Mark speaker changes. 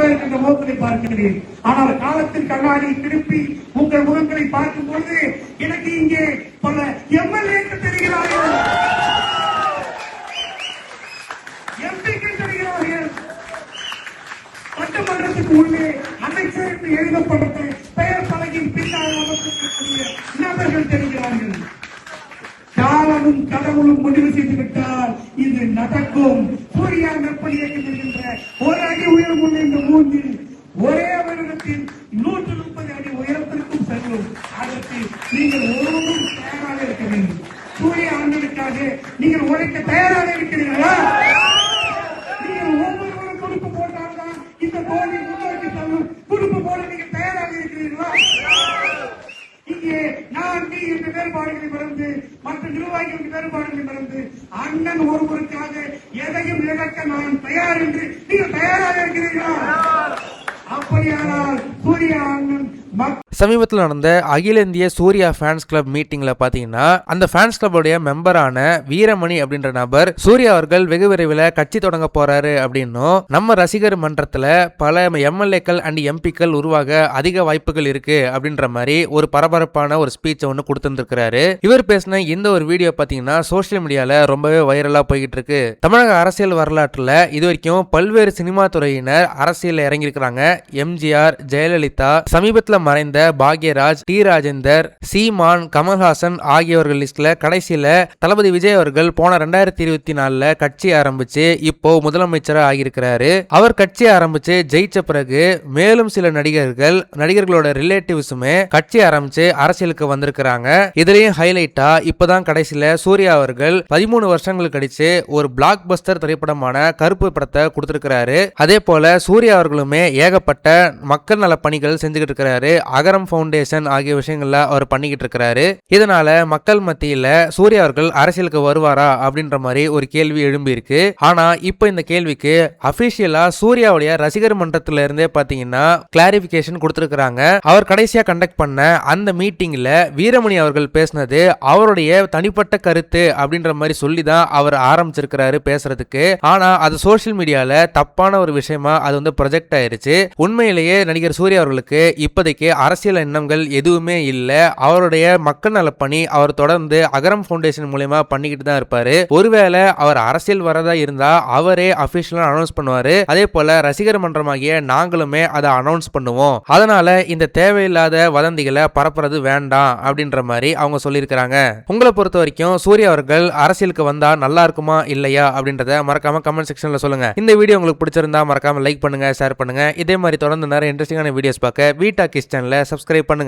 Speaker 1: இருக்கின்ற முகங்களை பார்க்கிறேன். ஆனால் காலத்தில் கண்ணாடி திருப்பி உங்கள் முகங்களை பார்க்கும் பொழுது எனக்கு இங்கே பல எம்எல்ஏக்கள் தெரிகிறார்கள், எம்பிக்கள் தெரிகிறார்கள். சட்டமன்றத்துக்கு உள்ளே அமைச்சர் என்று எழுதப்பட்ட பெயர் பலகையின் பின்னால் அமர்ந்திருக்கக்கூடிய நபர்கள் தெரிகிறார்கள். காலமும் கடவுளும் முடிவு செய்துவிட்டால் இது நடக்கும். சூர்யா நற்பணி இயக்கம் என்கின்ற ஒரு அடி உயரம் உள்ள இந்த மூன்றில் ஒரே வருடத்தில் 130 அடி உயரத்திற்கும் செல்லும். அதற்கு நீங்கள் ஒருவரும் தயாராக இருக்க வேண்டும். சூரிய ஆண்டனுக்காக நீங்கள் உழைக்க தயாராக இருக்கிறீர்களா? நீங்கள் ஒவ்வொருவரும் துடுப்பு போட்டால்தான் இந்த தோல்வி முன்னோக்கி செல்லும். துடுப்பு போட நீங்கள் தயாராக இருக்கிறீர்களா? இங்கே நான் நீ என்ற வேறுபாடுகளை மறந்து, மற்ற நிர்வாகிகளின் வேறுபாடுகளை மறந்து, அண்ணன் ஒருவருக்காக எதையும் இழக்க நான் தயார் என்று நீங்கள் தயாராக இருக்கிறீர்களா? அப்படியானால் சூர்யா அண்ணன்
Speaker 2: சமீபத்தில் நடந்த அகில இந்திய சூர்யா ஃபேன்ஸ் கிளப் மீட்டிங்ல பாத்தீங்கன்னா அந்த ஃபேன்ஸ் கிளபுடைய மெம்பரான வீரமணி அப்படின்ற நபர் சூர்யா அவர்கள் வெகு விரைவில் கட்சி தொடங்க போறாரு அப்படின்னும் நம்ம ரசிகர் மன்றத்துல பல எம்எல்ஏக்கள் அண்ட் எம்பிக்கள் உருவாக அதிக வாய்ப்புகள் இருக்கு அப்படின்ற மாதிரி ஒரு பரபரப்பான ஒரு ஸ்பீச் ஒன்று கொடுத்திருக்கிறாரு. இவர் பேசின இந்த ஒரு வீடியோ பாத்தீங்கன்னா சோசியல் மீடியால ரொம்பவே வைரலா போய்கிட்டு இருக்கு. தமிழக அரசியல் வரலாற்றுல இது வரைக்கும் பல்வேறு சினிமா துறையினர் அரசியல் இறங்கி இருக்கிறாங்க. எம்ஜிஆர், ஜெயலலிதா, சமீபத்தில் மறைந்த பாக்யராஜ், டி ராஜேந்தர், சீமான், கமல்ஹாசன் ஆகியோர்கள் லிஸ்ட்ல கடைசியில தளபதி விஜய் அவர்கள் போன 2024 கட்சி ஆரம்பிச்சு இப்போ முதலமைச்சரா ஆகியிருக்கிறாரு. அவர் கட்சி ஆரம்பிச்சு ஜெயிச்ச பிறகு மேலும் சில நடிகர்களோட ரிலேட்டிவ்ஸுமே கட்சி ஆரம்பிச்சு அரசியலுக்கு வந்திருக்கிறாங்க. இதுலயும் ஹைலைட்டா இப்பதான் கடைசியில சூர்யா அவர்கள் 13 வருஷங்கள் கழிச்சு ஒரு பிளாக் பஸ்டர் திரைப்படமான கருப்பு படத்தை கொடுத்திருக்கிறாரு. அதே போல சூர்யா அவர்களுமே ஏகப்பட்ட மக்கள் நல பணிகள் செஞ்சுக்கிட்டு இருக்கிறாரு. அகரம் ஃபவுண்டேஷன் ஆகிய விஷயங்கள்ல அவர் பண்ணிக்கிட்டு இருக்கிறாரு. இதனால மக்கள் மத்தியில சூர்யா அவர்கள் அரசியலுக்கு வருவாரா அப்படின்ற மாதிரி ஒரு கேள்வி எழும்பி இருக்கு. ஆனா இப்ப இந்த கேள்விக்கு அபிஷியலா சூர்யாவுடைய ரசிகர் மன்றத்துல இருந்தே பாத்தீங்கன்னா கிளாரிபிகேஷன் கொடுத்திருக்காங்க. அவர் கடைசியா கண்டக்ட் பண்ண அந்த மீட்டிங்ல வீரமணி அவர்கள் பேசினது அவருடைய தனிப்பட்ட கருத்து அப்படின்ற மாதிரி சொல்லிதான் அவர் ஆரம்பிச்சிருக்கிறாரு பேசுறதுக்கு. ஆனா அது சோசியல் மீடியால தப்பான ஒரு விஷயமா அது ப்ரொஜெக்ட் ஆயிருச்சு. உண்மையிலேயே நடிகர் சூர்யா அவர்களுக்கு இப்போதைக்கு அரசியல் எண்ணங்கள் எதுவுமே இல்ல. அவருடைய மக்கள் நல பணி அவர் தொடர்ந்து அகரம் ஃபவுண்டேஷன் மூலமா பண்ணிக்கிட்டு தான் இருப்பாரு. ஒருவேளை அவர் அரசியல் வரதா இருந்தா அவரே அபிஷியலா அனௌன்ஸ் பண்ணுவாரு. அதே போல ரசிகர் மன்றமாகிய நாங்களுமே அதை அனௌன்ஸ் பண்ணுவோம். அதனால இந்த தேவையில்லாத வதந்திகளை பரப்புறது வேண்டாம் அப்படின்ற மாதிரி அவங்க சொல்லியிருக்கிறாங்க. உங்களை பொறுத்த வரைக்கும் சூர்யா அவர்கள் அரசியலுக்கு வந்தா நல்லா இருக்குமா இல்லையா அப்படின்றத மறக்காம கமெண்ட் செக்ஷன்ல சொல்லுங்க. இந்த வீடியோ உங்களுக்கு பிடிச்சிருந்தா மறக்காம லைக் பண்ணுங்க, ஷேர் பண்ணுங்க. இதே மாதிரி தொடர்ந்து நிறைய இன்ட்ரெஸ்டிங்கான வீடியோஸ் பார்க்க வீட்டா கிஸ் சேனலை சப்ஸ்கிரைப் பண்ணுங்க.